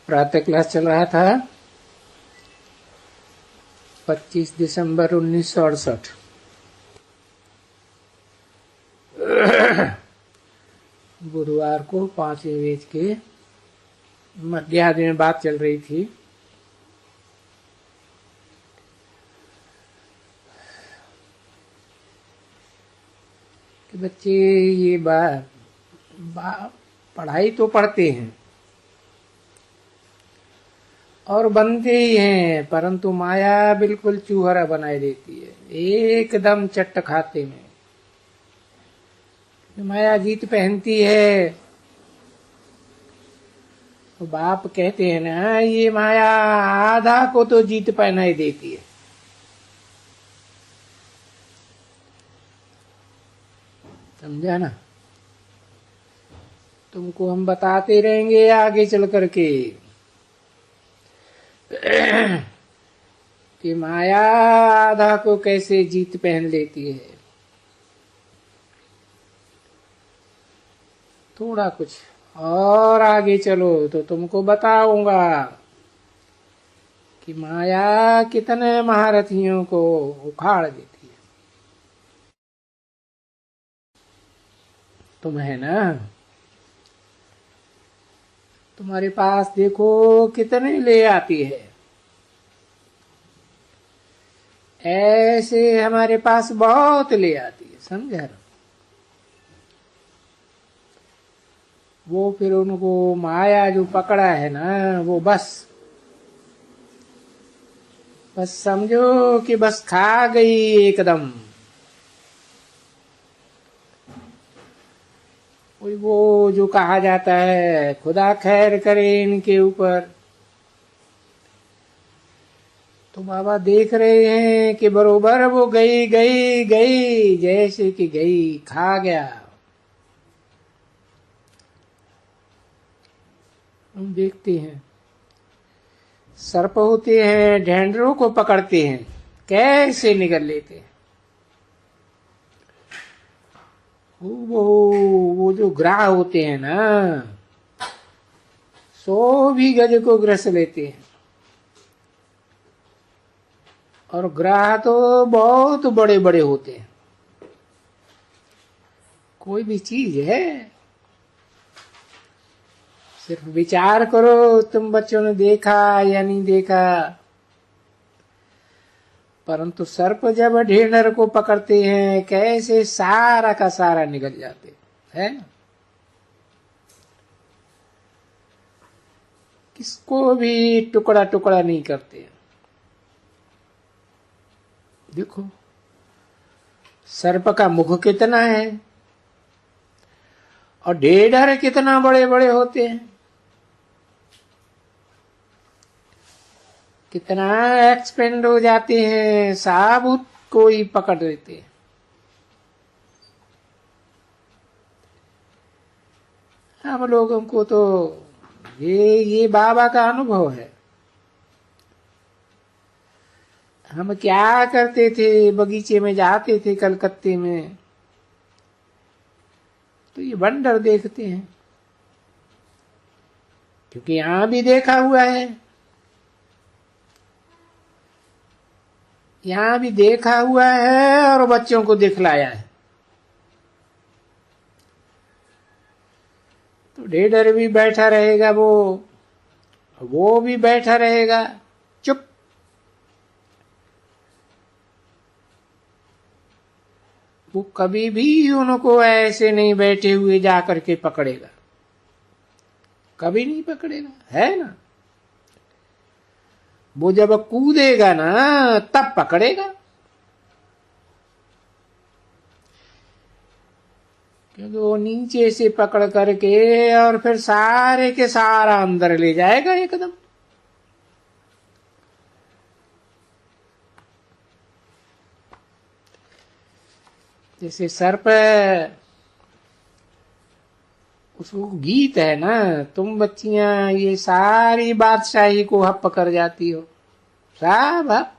प्रातः क्लास चल रहा था 25 दिसंबर 1968। बुधवार को 5वें वेद के मध्याह्न में बात चल रही थी। कि बच्चे ये पढ़ाई तो पढ़ते हैं और बनते ही हैं, परंतु माया बिल्कुल चूहरा बनाए देती है, एकदम चट्ट खाते में। माया जीत पहनती है तो बाप कहते हैं ना, ये माया आधा को तो जीत पहनाई देती है। समझा ना? तुमको हम बताते रहेंगे आगे चल करके कि माया आधा को कैसे जीत पहन लेती है। थोड़ा कुछ और आगे चलो तो तुमको बताऊंगा कि माया कितने महारथियों को उखाड़ देती है। तुम है ना, तुम्हारे पास देखो कितने ले आती है। ऐसे हमारे पास बहुत ले आती है, समझा? वो फिर उनको माया जो पकड़ा है ना, वो बस समझो कि बस खा गई एकदम। वो जो कहा जाता है, खुदा खैर करे इनके ऊपर। तो बाबा देख रहे हैं कि बरोबर वो गई गई गई, जैसे कि गई, खा गया। हम देखते हैं सर्प होते हैं, ढेंडरों को पकड़ते हैं, कैसे निगल लेते हैं। वो जो ग्राह होते हैं ना, 100 भी गज को ग्रस लेते हैं। और ग्राह तो बहुत बड़े बड़े होते हैं। कोई भी चीज है, सिर्फ विचार करो, तुम बच्चों ने देखा या नहीं देखा। परंतु सर्प जब ढेंढर को पकड़ते हैं, कैसे सारा का सारा निकल जाते हैं। किसको भी टुकड़ा टुकड़ा नहीं करते। देखो सर्प का मुख कितना है और ढेंढर कितना बड़े बड़े होते हैं। कितना एक्सपेंड हो जाते हैं, साबुत को ही पकड़ लेते हैं। हम लोगों को तो ये बाबा का अनुभव है। हम क्या करते थे, बगीचे में जाते थे कलकत्ते में, तो ये बंदर देखते हैं, क्योंकि यहां भी देखा हुआ है, यहां भी देखा हुआ है और बच्चों को दिखलाया है। तो ढेंढर भी बैठा रहेगा, वो भी बैठा रहेगा चुप। वो कभी भी उनको ऐसे नहीं बैठे हुए जा करके पकड़ेगा, कभी नहीं पकड़ेगा, है ना? वो जब कूदेगा ना, तब पकड़ेगा। क्योंकि वो नीचे से पकड़ करके और फिर सारे के सारा अंदर ले जाएगा एकदम। जैसे सर्प, उसको गीत है ना, तुम बच्चियां ये सारी बादशाही को हप कर जाती हो, सब हप।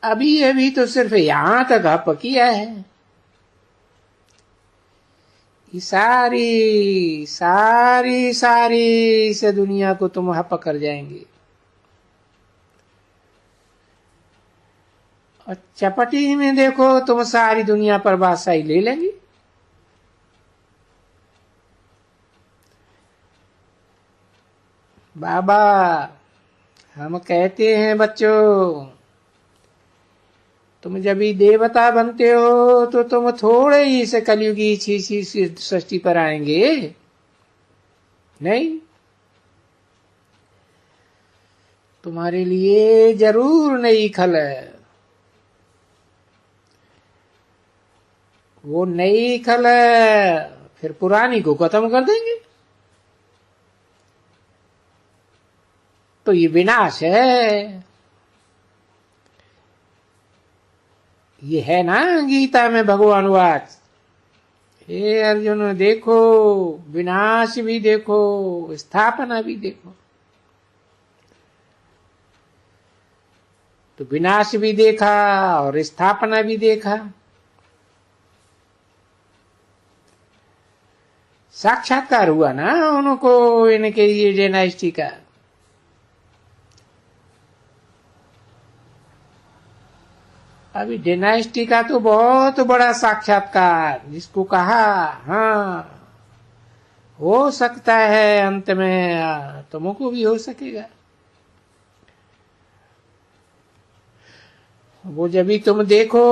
अभी अभी तो सिर्फ यहां तक हप किया है, कि सारी सारी सारी इस दुनिया को तुम पकड़ जाएंगे और चपटी में देखो तुम सारी दुनिया पर बादशाही ले लेंगे। बाबा हम कहते हैं बच्चों, तुम जब भी देवता बनते हो तो तुम थोड़े ही से कलयुगी छी सृष्टि पर आएंगे नहीं, तुम्हारे लिए जरूर नई खल है। वो नई खल फिर पुरानी को खत्म कर देंगे, तो ये विनाश है। ये है ना गीता में भगवान वाच, हे अर्जुन देखो विनाश भी देखो स्थापना भी देखो। तो विनाश भी देखा और स्थापना भी देखा। साक्षात्कार हुआ ना उनको इनके ये डायनेस्टी का। अभी डायनेस्टी का तो बहुत बड़ा साक्षात्कार, जिसको कहा हाँ हो सकता है अंत में तुमको भी हो सकेगा। वो जब भी तुम देखो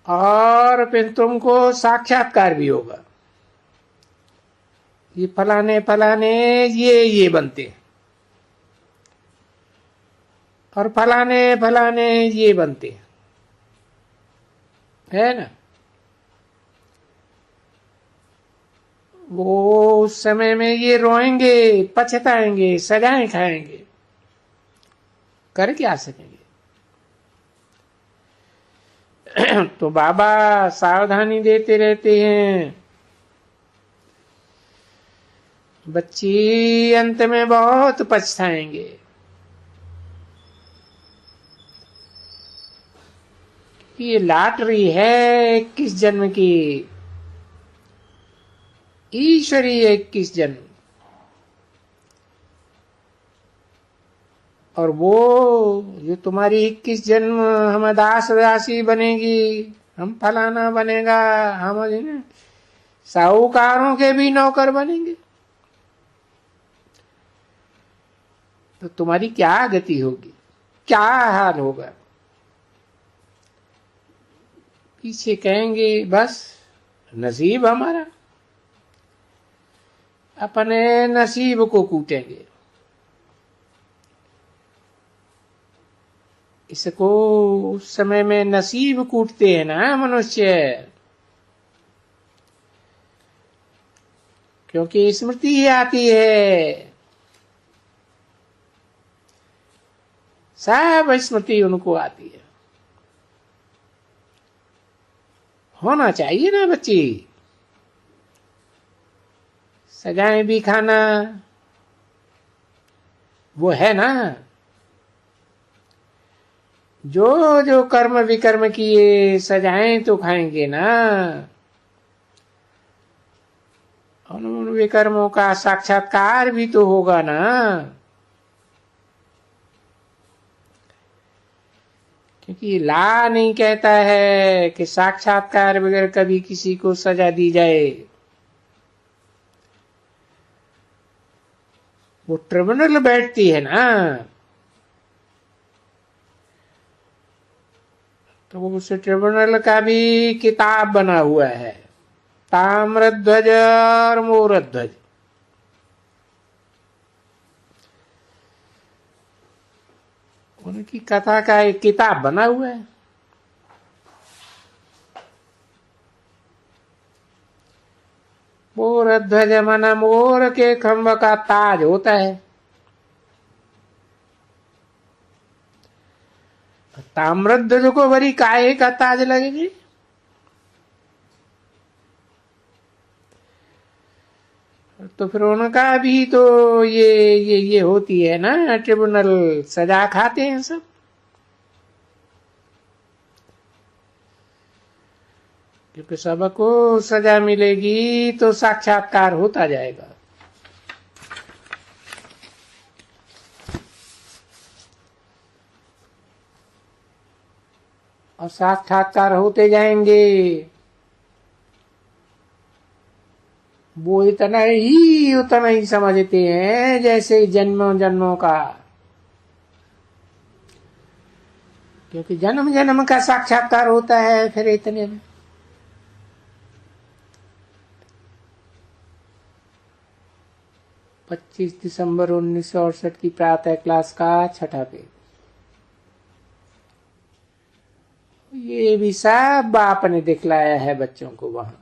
और फिर तुमको साक्षात्कार भी होगा, ये फलाने फलाने ये बनते और फलाने फलाने ये बनते है ना। वो उस समय में ये रोएंगे पछताएंगे सजाएं खाएंगे, कर क्या सकेंगे। तो बाबा सावधानी देते रहते हैं, बच्ची अंत में बहुत पछताएंगे। ये लॉटरी है 21 जन्म की, ईश्वरीय 21 जन्म। और वो जो तुम्हारी 21 जन्म हम दास दासी बनेगी, हम फलाना बनेगा, हम साहूकारों के भी नौकर बनेंगे, तो तुम्हारी क्या गति होगी, क्या हाल होगा। पीछे कहेंगे बस नसीब हमारा, अपने नसीब को कूटेंगे। इसको उस समय में नसीब कूटते हैं ना मनुष्य, क्योंकि स्मृति आती है, सब स्मृति उनको आती है। होना चाहिए ना बच्ची, सजाएं भी खाना वो है ना। जो जो कर्म विकर्म किए सजाएं तो खाएंगे ना, उन विकर्मों का साक्षात्कार भी तो होगा ना। क्योंकि ला नहीं कहता है कि साक्षात्कार बगैर कभी किसी को सजा दी जाए। वो ट्रिब्यूनल बैठती है ना, तो उस ट्रिब्यूनल का भी किताब बना हुआ है, ताम्रध्वज और मोरध्वज। उनकी कथा का एक किताब बना हुआ है। मोरध्वज माना मोर के खम्भ का ताज होता है, ताम्रध्वज को बड़ी काहे का ताज लगेगी। तो फिर उनका भी तो ये होती है ना, ट्रिब्यूनल सजा खाते हैं सब। क्योंकि सबको सजा मिलेगी तो साक्षात्कार होता जाएगा। और साक्षात्कार होते जाएंगे। वो उतना ही समझते हैं जैसे जन्मों जन्मों का, क्योंकि जन्म जन्म का साक्षात्कार होता है फिर इतने में। पच्चीस दिसंबर 1968 की प्रातः क्लास का छठा पेज। ये भी सब बाप ने दिखलाया है बच्चों को वहां।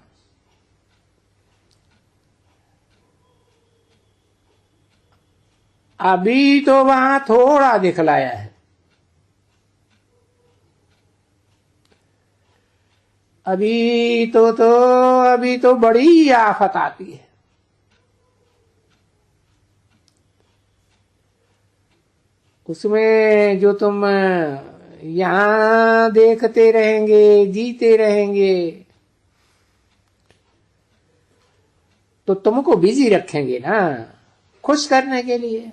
अभी तो वहां थोड़ा दिखलाया है, अभी तो बड़ी आफत आती है। उसमें जो तुम यहां देखते रहेंगे, जीते रहेंगे, तो तुमको बिजी रखेंगे ना, खुश करने के लिए।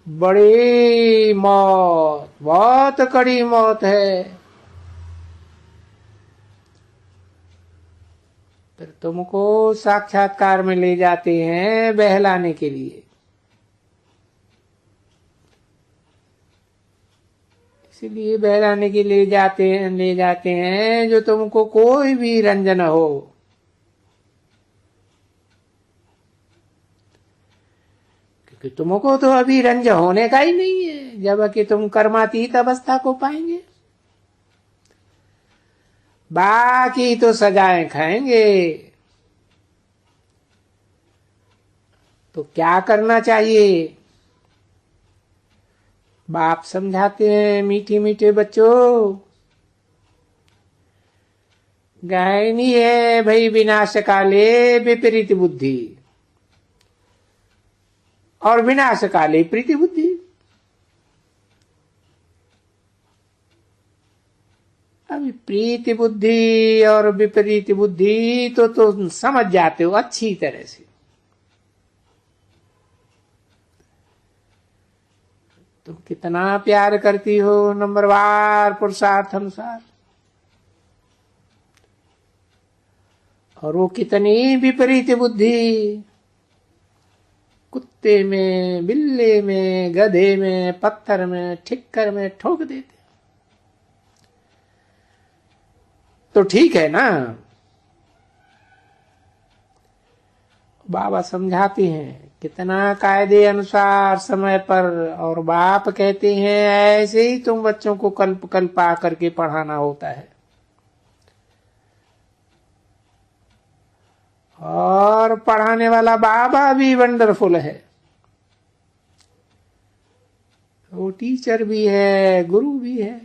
बड़ी मौत, बहुत कड़ी मौत है, फिर तुमको साक्षात्कार में ले जाते हैं बहलाने के लिए। इसलिए बहलाने के लिए ले जाते हैं जो तुमको कोई भी रंजन हो। क्योंकि तुमको तो अभी रंज होने का ही नहीं है, जबकि तुम कर्मातीत अवस्था को पाएंगे। बाकी तो सजाएं खाएंगे। तो क्या करना चाहिए? बाप समझाते हैं, मीठे मीठे बच्चों, गायनी है भाई विनाश काले विपरीत बुद्धि और विनाश काले प्रीति बुद्धि। अभी प्रीति बुद्धि और विपरीत बुद्धि तो तुम समझ जाते हो अच्छी तरह से। तुम कितना प्यार करती हो नंबरवार पुरुषार्थ अनुसार, और वो कितनी विपरीत बुद्धि, कुत्ते में, बिल्ले में, गधे में, पत्थर में, ठिक्कर में ठोक देते। तो ठीक है ना। बाबा समझाते हैं कितना कायदे अनुसार समय पर, और बाप कहते हैं ऐसे ही तुम बच्चों को कल्प कल्प आकर के पढ़ाना होता है। और पढ़ाने वाला बाबा भी वंडरफुल है, वो टीचर भी है, गुरु भी है।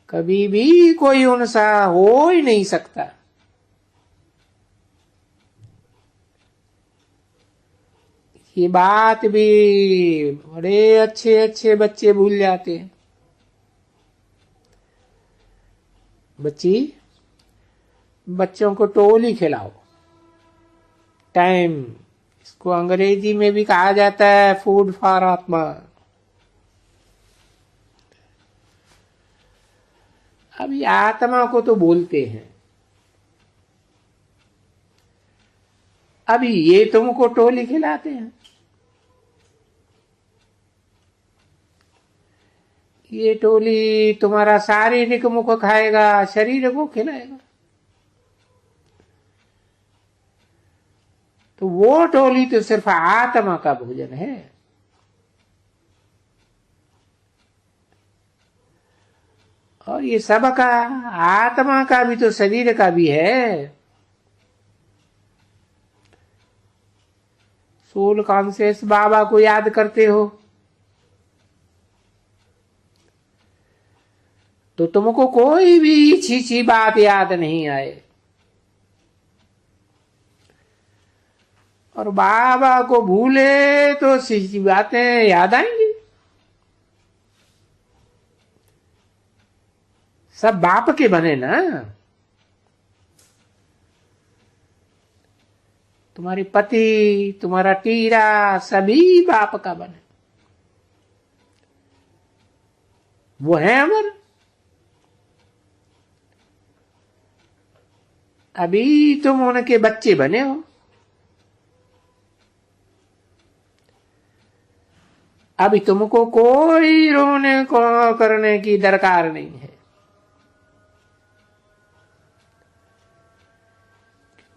कभी भी कोई उनसा हो ही नहीं सकता। ये बात भी बड़े अच्छे अच्छे बच्चे भूल जाते हैं। बच्चों को टोली खिलाओ, टाइम, इसको अंग्रेजी में भी कहा जाता है फूड फॉर आत्मा। अभी आत्मा को तो बोलते हैं, अभी ये तुमको टोली खिलाते हैं। ये टोली तुम्हारा शारीरिक मुख खाएगा, शरीर को खिलाएगा। तो वो टोली तो सिर्फ आत्मा का भोजन है। और ये सबका, आत्मा का भी तो शरीर का भी है। सोल कॉन्शियस बाबा को याद करते हो तो तुमको कोई भी छी बात याद नहीं आए, और बाबा को भूले तो छी बातें याद आएंगी। सब बाप के बने ना। तुम्हारे पति, तुम्हारा टीरा, सभी बाप का बने। वो है अमर। अभी तुम उनके बच्चे बने हो। अभी तुमको कोई रोने को करने की दरकार नहीं है।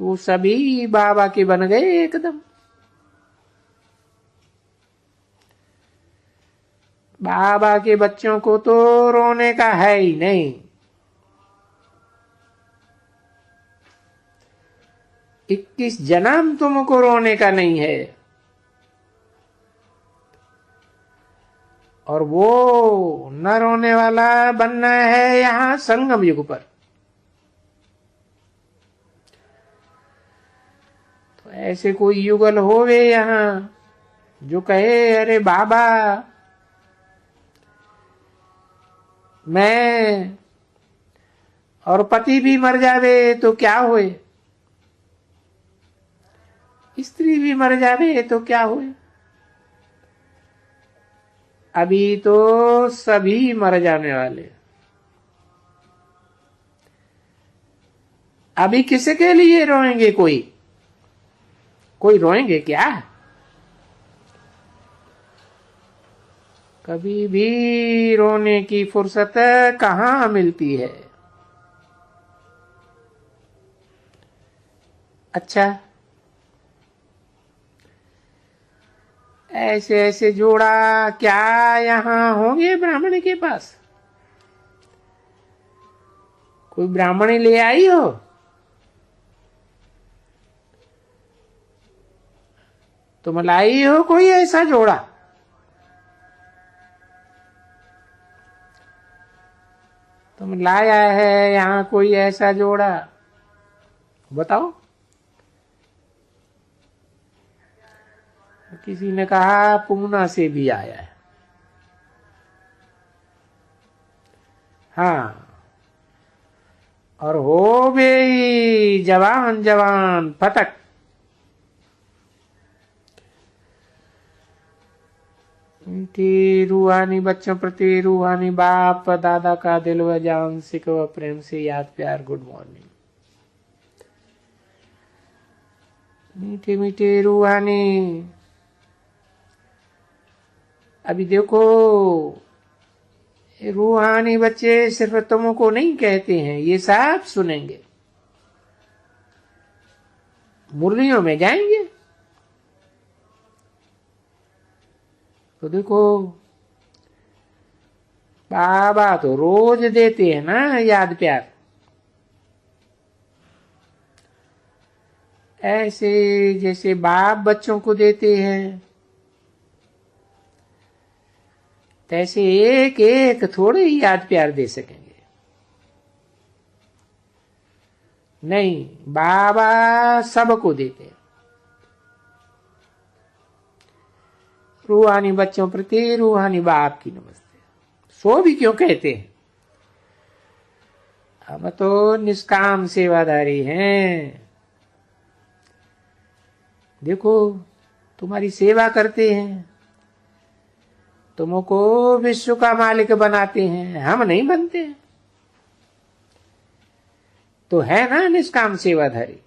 वो सभी बाबा के बन गए एकदम। बाबा के बच्चों को तो रोने का है ही नहीं। 21 जन्म तुमको रोने का नहीं है। और वो न रोने वाला बनना है यहां संगम युग पर। तो ऐसे कोई युगल होवे यहां जो कहे अरे बाबा मैं, और पति भी मर जावे तो क्या होए, स्त्री भी मर जावे तो क्या होए। अभी तो सभी मर जाने वाले। अभी किसके लिए रोएंगे? कोई रोएंगे क्या? कभी भी रोने की फुर्सत कहाँ मिलती है। अच्छा, ऐसे ऐसे जोड़ा क्या यहां होंगे ब्राह्मण के पास? कोई ब्राह्मणी ले आई हो? तुम लाई हो कोई ऐसा जोड़ा? तुम लाया है यहां कोई ऐसा जोड़ा? बताओ। किसी ने कहा पूना से भी आया है। हाँ, और हो गई जवान जवान फटक। मीठी रूहानी बच्चों प्रति रूहानी बाप दादा का दिल व जान सिख व प्रेम से याद प्यार गुड मॉर्निंग। मीठे मीठे रूहानी। अभी देखो रूहानी बच्चे सिर्फ तुमको नहीं कहते हैं, ये सब सुनेंगे, मुरलियों में जाएंगे। तो देखो बाबा तो रोज देते हैं ना याद प्यार। ऐसे जैसे बाप बच्चों को देते हैं तैसे एक एक थोड़े ही याद प्यार दे सकेंगे। नहीं, बाबा सबको देते हैं। रूहानी बच्चों प्रति रूहानी बाप की नमस्ते। सो भी क्यों कहते हैं? हम तो निष्काम सेवादारी हैं। देखो तुम्हारी सेवा करते हैं, तुमको विश्व का मालिक बनाते हैं, हम नहीं बनते। तो है ना निष्काम सेवाधारी।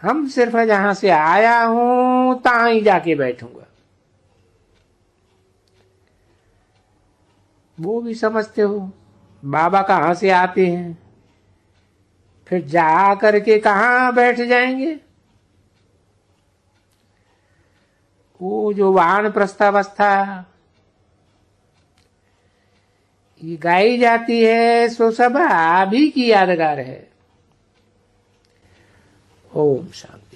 हम सिर्फ जहां से आया हूं तहां ही जाके बैठूंगा। वो भी समझते हो बाबा कहां से आते हैं, फिर जा करके कहां बैठ जाएंगे। वो जो वाण प्रस्थावस्था ये गाई जाती है सो सब अभी की यादगार है। ओम शांति।